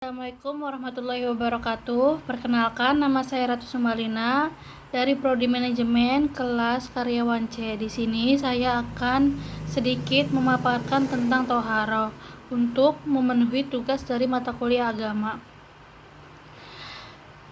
Assalamualaikum warahmatullahi wabarakatuh. Perkenalkan, nama saya Ratu Sumalina dari Prodi Manajemen kelas karyawan C. Di sini saya akan sedikit memaparkan tentang toharo untuk memenuhi tugas dari mata kuliah agama.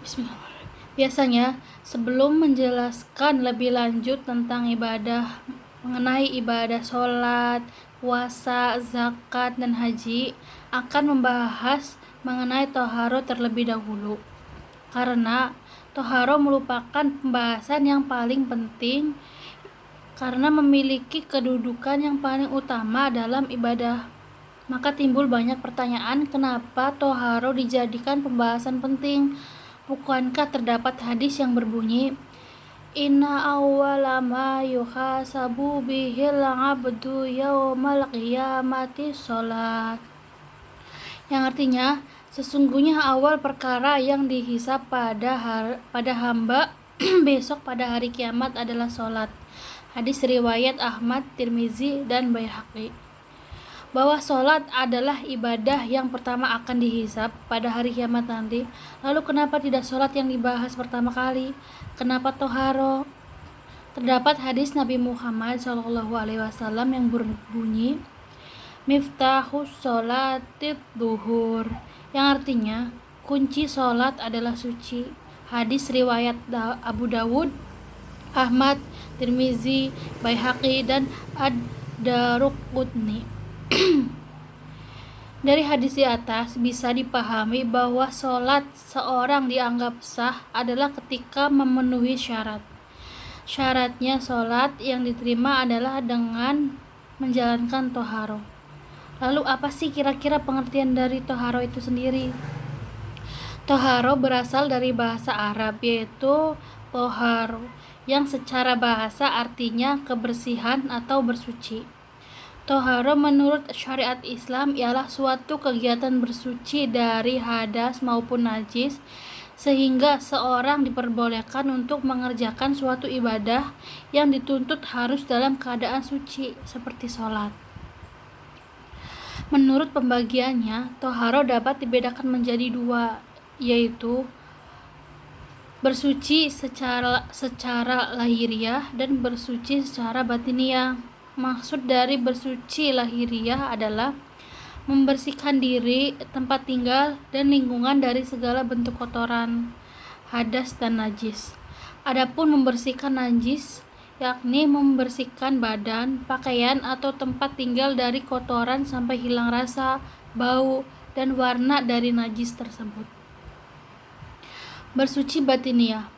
Bismillahirrahmanirrahim. Biasanya, sebelum menjelaskan lebih lanjut tentang mengenai ibadah sholat, puasa, zakat, dan haji, akan membahas mengenai toharo terlebih dahulu. Karena toharo merupakan pembahasan yang paling penting karena memiliki kedudukan yang paling utama dalam ibadah. Maka timbul banyak pertanyaan, kenapa toharo dijadikan pembahasan penting? Bukankah terdapat hadis yang berbunyi, Inna awwala ma yuhasabu bihil abdu yawmal qiyamati sholat, yang artinya sesungguhnya awal perkara yang dihisab pada hamba besok pada hari kiamat adalah sholat. Hadis riwayat Ahmad, Tirmizi, dan Baihaqi. Bahwa sholat adalah ibadah yang pertama akan dihisab pada hari kiamat nanti. Lalu kenapa tidak sholat yang dibahas pertama kali? Kenapa toharo? Terdapat hadis Nabi Muhammad SAW yang berbunyi, Miftahus sholatid duhur, yang artinya kunci sholat adalah suci. Hadis riwayat Abu Dawud, Ahmad, Tirmizi, Baihaqi, dan Ad-Daruqutni. Dari hadis di atas bisa dipahami bahwa sholat seorang dianggap sah adalah ketika memenuhi syarat. Syaratnya sholat yang diterima adalah dengan menjalankan toharo. Lalu apa sih kira-kira pengertian dari toharo itu sendiri? Toharo berasal dari bahasa Arab, yaitu toharo, yang secara bahasa artinya kebersihan atau bersuci. Toharo menurut syariat Islam ialah suatu kegiatan bersuci dari hadas maupun najis, sehingga seorang diperbolehkan untuk mengerjakan suatu ibadah yang dituntut harus dalam keadaan suci, seperti sholat. Menurut pembagiannya, toharo dapat dibedakan menjadi dua, yaitu bersuci secara lahiriah dan bersuci secara batiniah. Maksud dari bersuci lahiriah adalah membersihkan diri, tempat tinggal, dan lingkungan dari segala bentuk kotoran, hadas, dan najis. Adapun membersihkan najis, yakni membersihkan badan, pakaian, atau tempat tinggal dari kotoran sampai hilang rasa, bau, dan warna dari najis tersebut. Bersuci batiniah.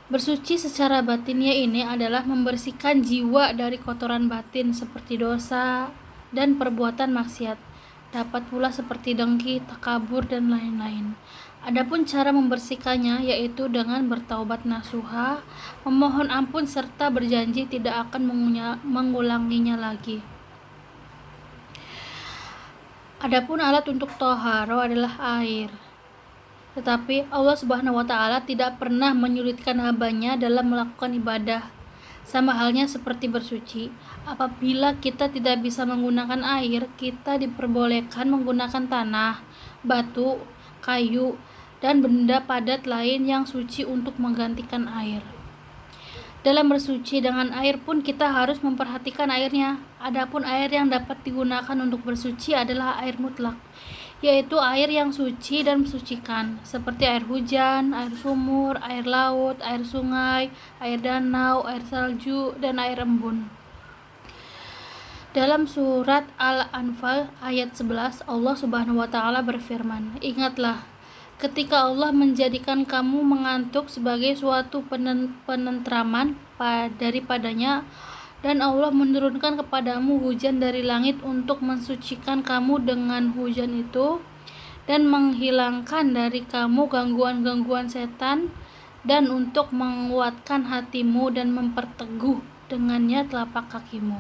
Bersuci secara batiniah ini adalah membersihkan jiwa dari kotoran batin seperti dosa dan perbuatan maksiat. Dapat pula seperti dengki, takabur, dan lain-lain. Adapun cara membersihkannya yaitu dengan bertaubat nasuha, memohon ampun serta berjanji tidak akan mengulanginya lagi. Adapun alat untuk toharo adalah air. Tetapi Allah Subhanahu wa Ta'ala tidak pernah menyulitkan hamba-Nya dalam melakukan ibadah. Sama halnya seperti bersuci. Apabila kita tidak bisa menggunakan air, kita diperbolehkan menggunakan tanah, batu, kayu, dan benda padat lain yang suci untuk menggantikan air. Dalam bersuci dengan air pun kita harus memperhatikan airnya. Adapun air yang dapat digunakan untuk bersuci adalah air mutlak, yaitu air yang suci dan mensucikan, seperti air hujan, air sumur, air laut, air sungai, air danau, air salju, dan air embun. Dalam surat Al-Anfal ayat 11, Allah Subhanahu wa Ta'ala berfirman, Ingatlah, ketika Allah menjadikan kamu mengantuk sebagai suatu penentraman daripadanya, dan Allah menurunkan kepadamu hujan dari langit untuk mensucikan kamu dengan hujan itu, dan menghilangkan dari kamu gangguan-gangguan setan, dan untuk menguatkan hatimu dan memperteguh dengannya telapak kakimu.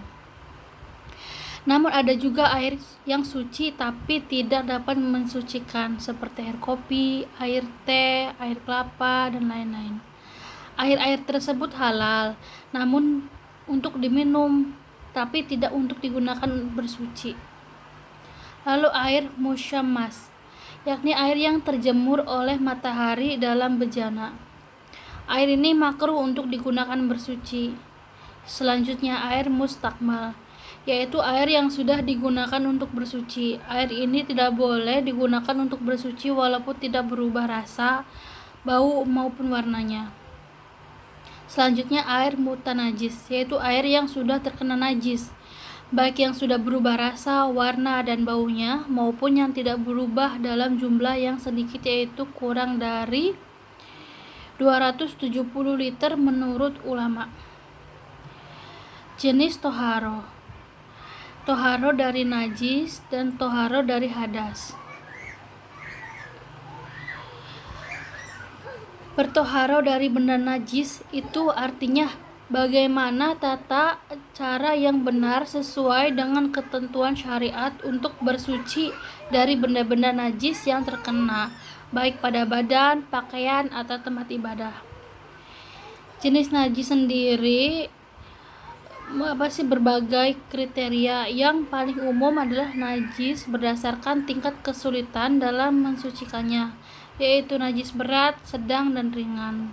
Namun ada juga air yang suci tapi tidak dapat mensucikan, seperti air kopi, air teh, air kelapa, dan lain-lain. Air-air tersebut halal, namun untuk diminum, tapi tidak untuk digunakan bersuci. Lalu air musyammas, yakni air yang terjemur oleh matahari dalam bejana. Air ini makruh untuk digunakan bersuci. Selanjutnya air mustakmal, yaitu air yang sudah digunakan untuk bersuci. Air ini tidak boleh digunakan untuk bersuci walaupun tidak berubah rasa, bau maupun warnanya. Selanjutnya air mutanajis, yaitu air yang sudah terkena najis, baik yang sudah berubah rasa, warna, dan baunya, maupun yang tidak berubah dalam jumlah yang sedikit, yaitu kurang dari 270 liter menurut ulama. Jenis toharo: toharo dari najis dan toharo dari hadas. Bertoharo dari benda najis itu artinya bagaimana tata cara yang benar sesuai dengan ketentuan syariat untuk bersuci dari benda-benda najis yang terkena, baik pada badan, pakaian, atau tempat ibadah. Jenis najis sendiri berbagai kriteria. Yang paling umum adalah najis berdasarkan tingkat kesulitan dalam mensucikannya, yaitu najis berat, sedang, dan ringan.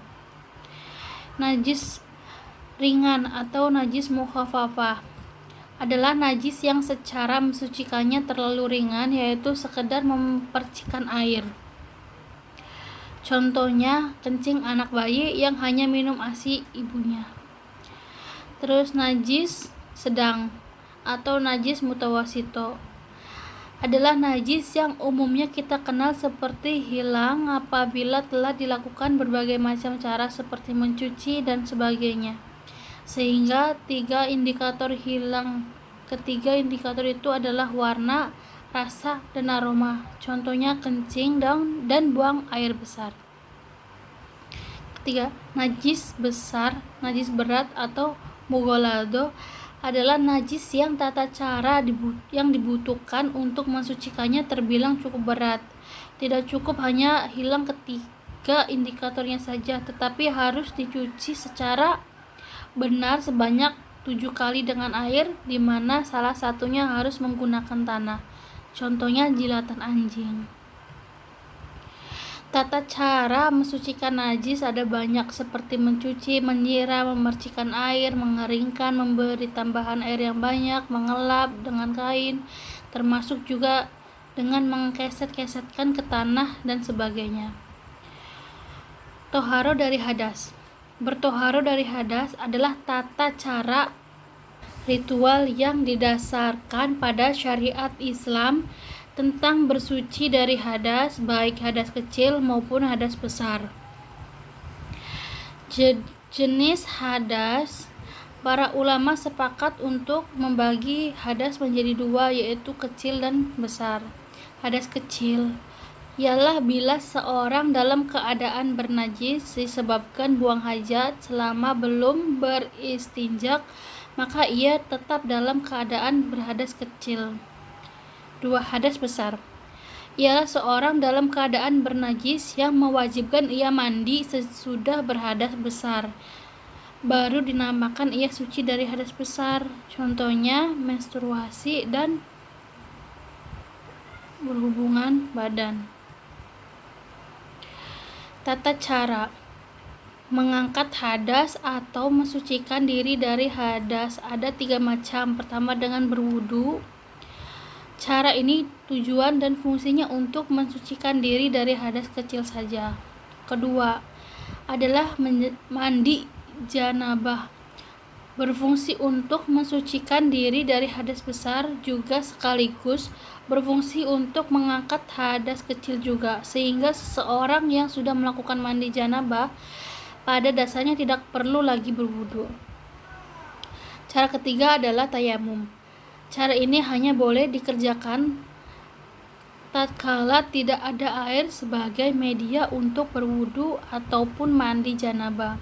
Najis ringan atau najis mukhafafah adalah najis yang secara mensucikannya terlalu ringan, yaitu sekedar mempercikan air. Contohnya kencing anak bayi yang hanya minum ASI ibunya. Terus najis sedang atau najis mutawasito adalah najis yang umumnya kita kenal seperti hilang apabila telah dilakukan berbagai macam cara seperti mencuci dan sebagainya, sehingga ketiga indikator itu adalah warna, rasa, dan aroma. Contohnya kencing dan buang air besar. Ketiga, najis besar, najis berat atau mughalladho adalah najis yang tata cara yang dibutuhkan untuk mensucikannya terbilang cukup berat. Tidak cukup hanya hilang ketiga indikatornya saja, tetapi harus dicuci secara benar sebanyak 7 kali dengan air, di mana salah satunya harus menggunakan tanah. Contohnya jilatan anjing. Tata cara mensucikan najis ada banyak, seperti mencuci, menyiram, memercikan air, mengeringkan, memberi tambahan air yang banyak, mengelap dengan kain, termasuk juga dengan mengkeset-kesetkan ke tanah dan sebagainya. Toharo dari hadas. Bertoharo dari hadas adalah tata cara ritual yang didasarkan pada syariat Islam tentang bersuci dari hadas, baik hadas kecil maupun hadas besar. Jenis hadas, para ulama sepakat untuk membagi hadas menjadi dua, yaitu kecil dan besar. Hadas kecil ialah bila seorang dalam keadaan bernajis disebabkan buang hajat selama belum beristinjak, maka ia tetap dalam keadaan berhadas kecil. 2. Hadas besar ialah seorang dalam keadaan bernajis yang mewajibkan ia mandi sesudah berhadas besar, baru dinamakan ia suci dari hadas besar. Contohnya menstruasi dan berhubungan badan. Tata cara mengangkat hadas atau mensucikan diri dari hadas ada 3 macam. Pertama, dengan berwudu. Cara ini tujuan dan fungsinya untuk mensucikan diri dari hadas kecil saja. Kedua, adalah mandi janabah, berfungsi untuk mensucikan diri dari hadas besar, juga sekaligus berfungsi untuk mengangkat hadas kecil juga, sehingga seseorang yang sudah melakukan mandi janabah pada dasarnya tidak perlu lagi berwudu. Cara ketiga adalah tayamum. Cara ini hanya boleh dikerjakan tatkala tidak ada air sebagai media untuk berwudu ataupun mandi janabah.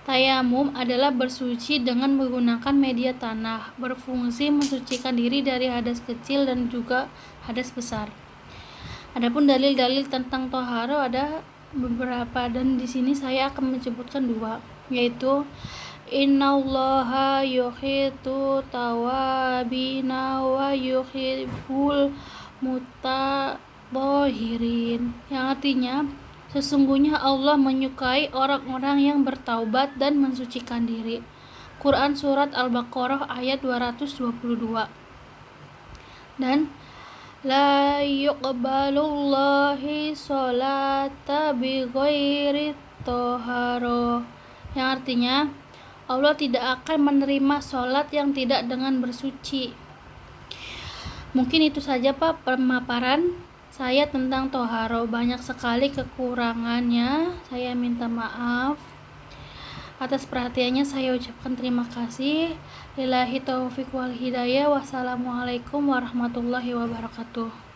Tayamum adalah bersuci dengan menggunakan media tanah, berfungsi mensucikan diri dari hadas kecil dan juga hadas besar. Adapun dalil-dalil tentang toharo ada beberapa, dan di sini saya akan menyebutkan 2, yaitu innallaha yuhibbu tawabina wa yuhibbul thohirin, yang artinya sesungguhnya Allah menyukai orang-orang yang bertaubat dan mensucikan diri. Quran Surat Al-Baqarah ayat 222. Dan la yuqbalullahi sholata bighairi thoharo, yang artinya Allah tidak akan menerima sholat yang tidak dengan bersuci. Mungkin itu saja Pak pemaparan saya tentang toharo. Banyak sekali kekurangannya, saya minta maaf. Atas perhatiannya saya ucapkan terima kasih. Lillahi taufiq wal hidayah. Wassalamualaikum warahmatullahi wabarakatuh.